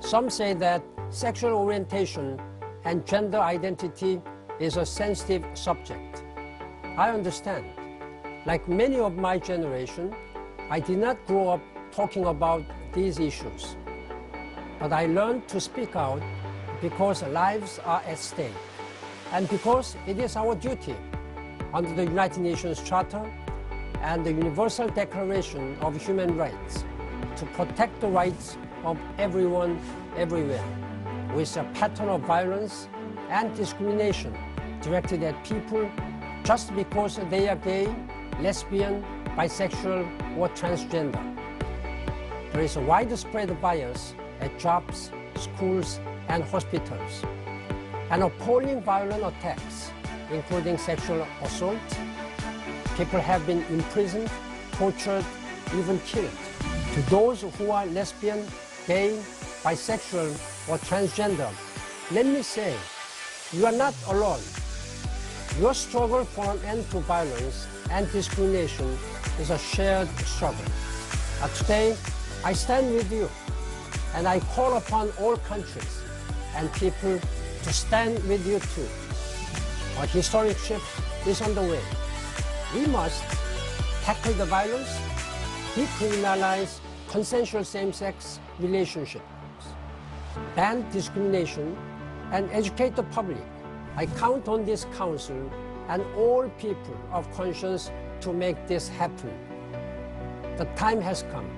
Some say that sexual orientation and gender identity is a sensitive subject. I understand. Like many of my generation, I did not grow up talking about these issues. But I learned to speak out because lives are at stake, and because it is our duty under the United Nations Charter and the Universal Declaration of Human Rights to protect the rights of everyone, everywhere, with a pattern of violence and discrimination directed at people just because they are gay, lesbian, bisexual, or transgender. There is a widespread bias at jobs, schools, and hospitals, and appalling violent attacks, including sexual assault. People have been imprisoned, tortured, even killed. To those who are lesbian, gay, bisexual, or transgender, let me say, you are not alone. Your struggle for an end to violence and discrimination is a shared struggle. Today, I stand with you, and I call upon all countries and people to stand with you too. A historic shift is on the way. We must tackle the violence, decriminalize consensual same-sex relationships, ban discrimination, and educate the public. I count on this council and all people of conscience to make this happen. The time has come.